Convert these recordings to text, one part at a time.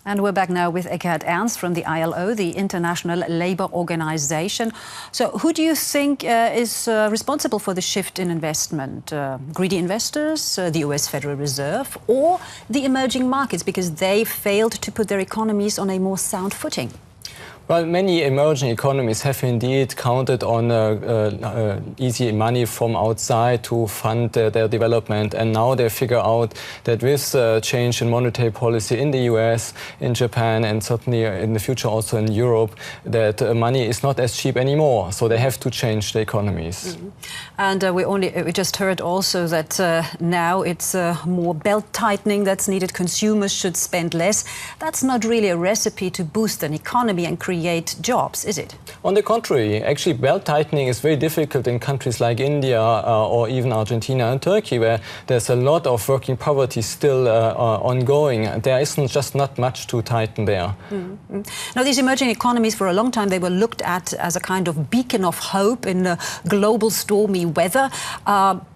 And we're back now with Eckhard Ernst from the ILO, the International Labour Organization. So who do you think is responsible for the shift in investment? Greedy investors, the US Federal Reserve, or the emerging markets because they failed to put their economies on a more sound footing? Well, many emerging economies have indeed counted on easy money from outside to fund their development, and now they figure out that with change in monetary policy in the US, in Japan, and certainly in the future also in Europe, that money is not as cheap anymore. So they have to change the economies. Mm-hmm. And we just heard also that now it's more belt tightening that's needed. Consumers should spend less. That's not really a recipe to boost an economy and create jobs, is it? On the contrary, actually belt tightening is very difficult in countries like India or even Argentina and Turkey, where there's a lot of working poverty still ongoing. There isn't just not much to tighten there. Mm-hmm. Now, these emerging economies, for a long time, they were looked at as a kind of beacon of hope in global stormy weather.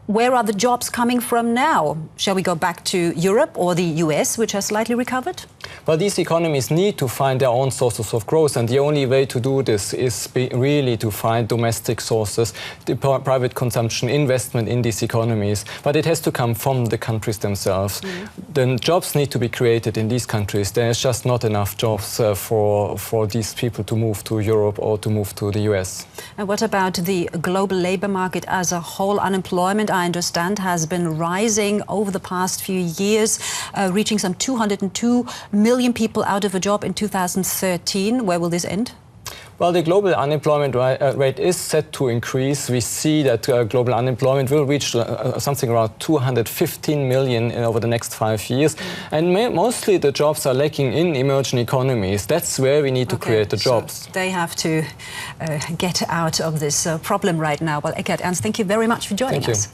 Where are the jobs coming from now? Shall we go back to Europe or the US, which has slightly recovered? Well, these economies need to find their own sources of growth, and the only way to do this is really to find domestic sources, the private consumption, investment in these economies. But it has to come from the countries themselves. Mm-hmm. The jobs need to be created in these countries. There is just not enough jobs for these people to move to Europe or to move to the US. And what about the global labor market as a whole? Unemployment, I understand, has been rising over the past few years, reaching some 202 million people out of a job in 2013. Where will this end? Well, the global unemployment rate is set to increase. We see that global unemployment will reach something around 215 million over the next 5 years. And mostly the jobs are lacking in emerging economies. That's where we need to create the jobs. So they have to get out of this problem right now. Well, Eckhard Ernst, thank you very much for joining us.